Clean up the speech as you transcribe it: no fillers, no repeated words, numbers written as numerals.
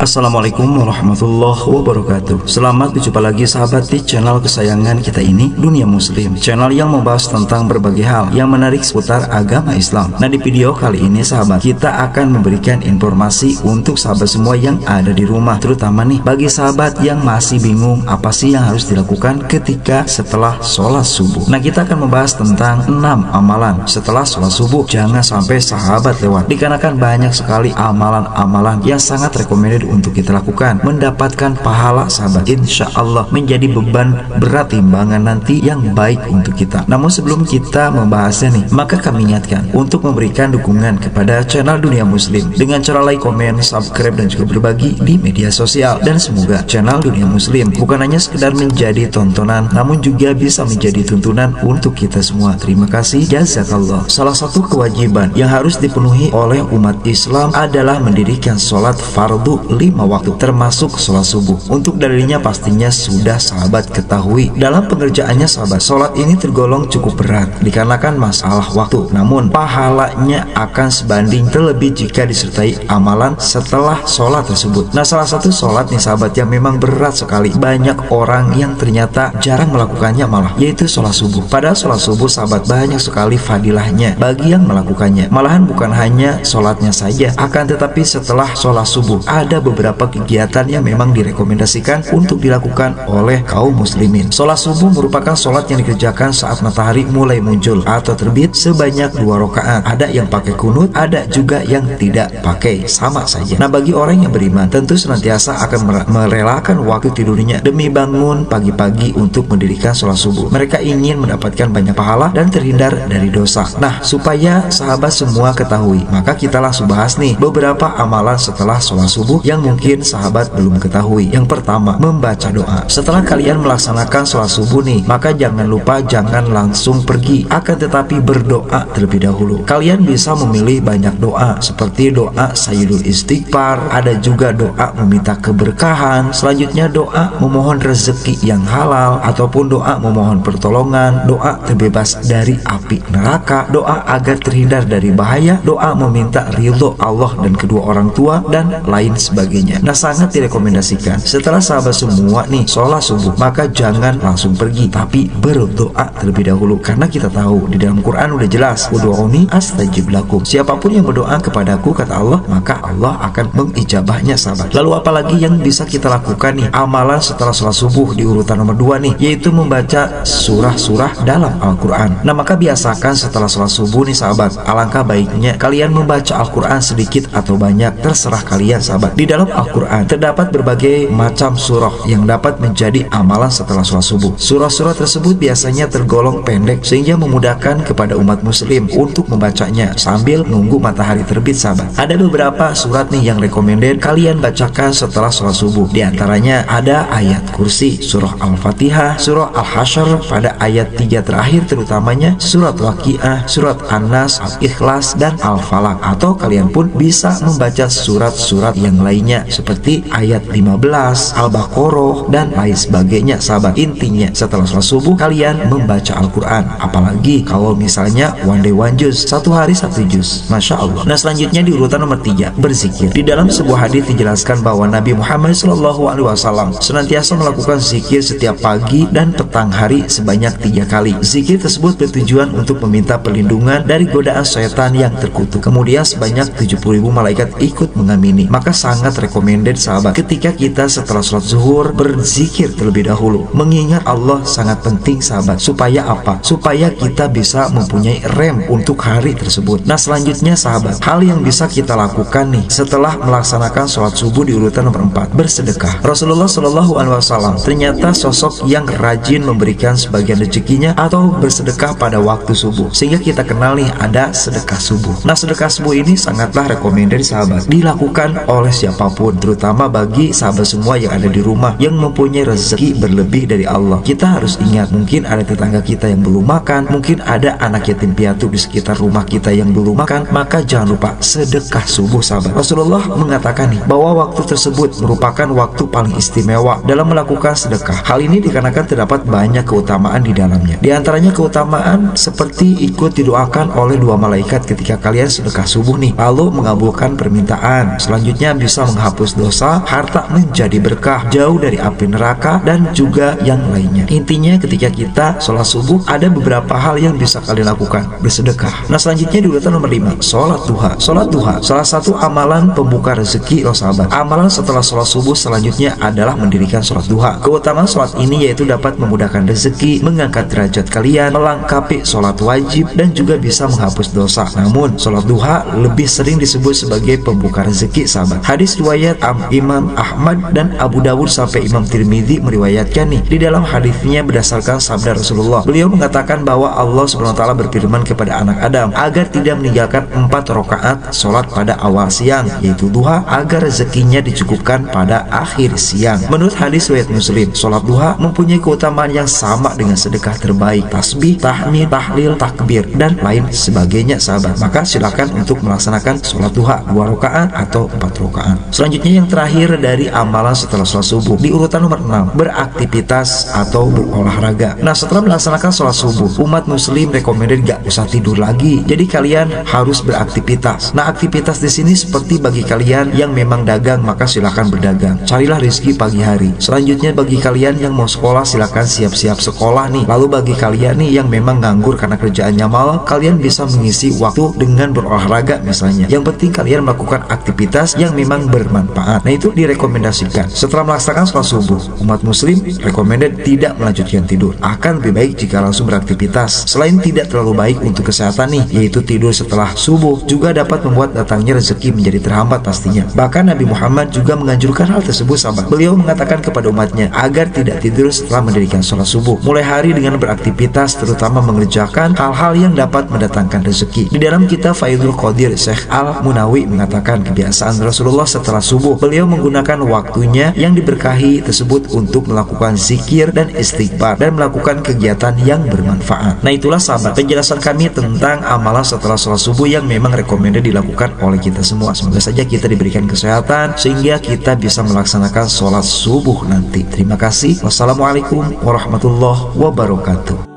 Assalamualaikum warahmatullahi wabarakatuh. Selamat berjumpa lagi sahabat di channel kesayangan kita ini, Dunia Muslim, channel yang membahas tentang berbagai hal yang menarik seputar agama Islam. Nah, di video kali ini sahabat, kita akan memberikan informasi untuk sahabat semua yang ada di rumah, terutama nih bagi sahabat yang masih bingung apa sih yang harus dilakukan ketika setelah sholat subuh. Nah, kita akan membahas tentang 6 amalan setelah sholat subuh. Jangan sampai sahabat lewat, dikarenakan banyak sekali amalan-amalan yang sangat recommended untuk kita lakukan, mendapatkan pahala sahabat, insya Allah menjadi beban berat timbangan nanti yang baik untuk kita. Namun sebelum kita membahasnya nih, maka kami ingatkan untuk memberikan dukungan kepada channel Dunia Muslim dengan cara like, komen, subscribe, dan juga berbagi di media sosial. Dan semoga channel Dunia Muslim bukan hanya sekedar menjadi tontonan, namun juga bisa menjadi tuntunan untuk kita semua. Terima kasih, jazakallah. Salah satu kewajiban yang harus dipenuhi oleh umat Islam adalah mendirikan sholat fardu 5 waktu, termasuk sholat subuh. Untuk dalilnya pastinya sudah sahabat ketahui. Dalam pengerjaannya sahabat, sholat ini tergolong cukup berat dikarenakan masalah waktu, namun pahalanya akan sebanding terlebih jika disertai amalan setelah sholat tersebut. Nah, salah satu sholat nih sahabat yang memang berat sekali, banyak orang yang ternyata jarang melakukannya malah, yaitu sholat subuh. Padahal sholat subuh sahabat banyak sekali fadilahnya bagi yang melakukannya. Malahan bukan hanya sholatnya saja, akan tetapi setelah sholat subuh ada beberapa kegiatan yang memang direkomendasikan untuk dilakukan oleh kaum muslimin. Sholat subuh merupakan sholat yang dikerjakan saat matahari mulai muncul atau terbit sebanyak 2 rakaat. Ada yang pakai kunut, ada juga yang tidak pakai, sama saja. Nah, bagi orang yang beriman tentu senantiasa akan merelakan waktu tidurnya demi bangun pagi-pagi untuk mendirikan sholat subuh. Mereka ingin mendapatkan banyak pahala dan terhindar dari dosa. Nah, supaya sahabat semua ketahui, maka kita langsung bahas nih beberapa amalan setelah sholat subuh yang mungkin sahabat belum ketahui. Yang pertama, membaca doa. Setelah kalian melaksanakan sholat subuh nih, maka jangan lupa jangan langsung pergi, akan tetapi berdoa terlebih dahulu. Kalian bisa memilih banyak doa seperti doa sayyidul istighfar, ada juga doa meminta keberkahan, selanjutnya doa memohon rezeki yang halal, ataupun doa memohon pertolongan, doa terbebas dari api neraka, doa agar terhindar dari bahaya, doa meminta ridho Allah dan kedua orang tua, dan lain sebagainya. Nah, sangat direkomendasikan setelah sahabat semua nih sholat subuh, maka jangan langsung pergi, tapi berdoa terlebih dahulu, karena kita tahu di dalam Quran udah jelas, ud'uni astajib lakum, siapapun yang berdoa kepadaku, kata Allah, maka Allah akan mengijabahnya sahabat. Lalu apalagi yang bisa kita lakukan nih amalan setelah sholat subuh? Di urutan nomor 2 nih, yaitu membaca surah-surah dalam Al-Quran. Nah, maka biasakan setelah sholat subuh nih sahabat, alangkah baiknya kalian membaca Al-Quran sedikit atau banyak, terserah kalian sahabat. Di dalam Al-Quran terdapat berbagai macam surah yang dapat menjadi amalan setelah sholat subuh. Surah-surah tersebut biasanya tergolong pendek sehingga memudahkan kepada umat muslim untuk membacanya sambil nunggu matahari terbit sahabat. Ada beberapa surat nih yang recommended kalian bacakan setelah sholat subuh. Di antaranya ada ayat kursi, surah Al-Fatihah, surah Al-Hasyr pada ayat 3 terakhir, terutamanya surat Waqiah, surat An-Nas, Al-Ikhlas, dan Al-Falaq. Atau kalian pun bisa membaca surat-surat yang lainnya seperti ayat 15, Al-Baqarah, dan lain sebagainya sahabat. Intinya setelah sholat subuh kalian membaca Al-Quran, apalagi kalau misalnya one day one juz, 1 hari 1 juz, Masya Allah. Nah, selanjutnya di urutan nomor 3, berzikir. Di dalam sebuah hadis dijelaskan bahwa Nabi Muhammad SAW senantiasa melakukan zikir setiap pagi dan petang hari sebanyak 3 kali. Zikir tersebut bertujuan untuk meminta perlindungan dari godaan syaitan yang terkutuk. Kemudian sebanyak 70.000 malaikat ikut mengamini. Maka sangat recommended sahabat ketika kita setelah sholat zuhur berzikir terlebih dahulu. Mengingat Allah sangat penting sahabat. Supaya apa? Supaya kita bisa mempunyai rem untuk hari tersebut. Nah, selanjutnya sahabat, hal yang bisa kita lakukan nih setelah melaksanakan sholat subuh di urutan nomor 4, bersedekah. Rasulullah SAW ternyata sosok yang rajin memberikan sebagian rezekinya atau bersedekah pada waktu subuh, sehingga kita kenal nih ada sedekah subuh. Nah, sedekah subuh ini sangatlah recommended sahabat, dilakukan oleh siapa siapapun, terutama bagi sahabat semua yang ada di rumah yang mempunyai rezeki berlebih dari Allah. Kita harus ingat, mungkin ada tetangga kita yang belum makan, mungkin ada anak yatim piatu di sekitar rumah kita yang belum makan, maka jangan lupa sedekah subuh, sahabat. Rasulullah mengatakan nih bahwa waktu tersebut merupakan waktu paling istimewa dalam melakukan sedekah. Hal ini dikarenakan terdapat banyak keutamaan di dalamnya. Di antaranya keutamaan seperti ikut didoakan oleh dua malaikat ketika kalian sedekah subuh nih, lalu mengabulkan permintaan. Selanjutnya bisa menghapus dosa, harta menjadi berkah, jauh dari api neraka, dan juga yang lainnya. Intinya ketika kita sholat subuh ada beberapa hal yang bisa kalian lakukan, bersedekah. Nah selanjutnya di urutan nomor 5, sholat duha. Sholat duha salah satu amalan pembuka rezeki loh sahabat. Amalan setelah sholat subuh selanjutnya adalah mendirikan sholat duha. Keutamaan sholat ini yaitu dapat memudahkan rezeki, mengangkat derajat kalian, melengkapi sholat wajib, dan juga bisa menghapus dosa. Namun sholat duha lebih sering disebut sebagai pembuka rezeki, sahabat. Hadis riwayat Imam Ahmad dan Abu Dawud sampai Imam Tirmidzi meriwayatkan nih. Di dalam hadisnya berdasarkan sabda Rasulullah, beliau mengatakan bahwa Allah SWT berfirman kepada anak Adam agar tidak meninggalkan 4 rakaat sholat pada awal siang, yaitu duha, agar rezekinya dicukupkan pada akhir siang. Menurut hadis riwayat Muslim, sholat duha mempunyai keutamaan yang sama dengan sedekah terbaik, tasbih, tahmid, tahlil, takbir, dan lain sebagainya, sahabat. Maka silakan untuk melaksanakan sholat duha 2 rakaat atau 4 rakaat. Selanjutnya yang terakhir dari amalan setelah sholat subuh di urutan nomor 6, beraktivitas atau berolahraga. Nah setelah melaksanakan sholat subuh, umat muslim recommended gak usah tidur lagi. Jadi kalian harus beraktivitas. Nah aktivitas di sini seperti bagi kalian yang memang dagang, maka silakan berdagang, carilah rezeki pagi hari. Selanjutnya bagi kalian yang mau sekolah, silakan siap-siap sekolah nih. Lalu bagi kalian nih yang memang nganggur karena kerjaannya malam, kalian bisa mengisi waktu dengan berolahraga misalnya. Yang penting kalian melakukan aktivitas yang memang bermanfaat. Nah itu direkomendasikan. Setelah melaksanakan sholat subuh, umat muslim recommended tidak melanjutkan tidur. Akan lebih baik jika langsung beraktivitas. Selain tidak terlalu baik untuk kesehatan nih, yaitu tidur setelah subuh juga dapat membuat datangnya rezeki menjadi terhambat pastinya. Bahkan Nabi Muhammad juga menganjurkan hal tersebut, sahabat. Beliau mengatakan kepada umatnya agar tidak tidur setelah mendirikan sholat subuh. Mulai hari dengan beraktivitas, terutama mengerjakan hal-hal yang dapat mendatangkan rezeki. Di dalam kitab Faidul Qadir, Syekh Al-Munawi mengatakan kebiasaan Rasulullah setelah subuh, beliau menggunakan waktunya yang diberkahi tersebut untuk melakukan zikir dan istighfar dan melakukan kegiatan yang bermanfaat. Nah itulah sahabat penjelasan kami tentang amalan setelah sholat subuh yang memang recommended dilakukan oleh kita semua. Semoga saja kita diberikan kesehatan sehingga kita bisa melaksanakan sholat subuh nanti. Terima kasih. Wassalamualaikum warahmatullahi wabarakatuh.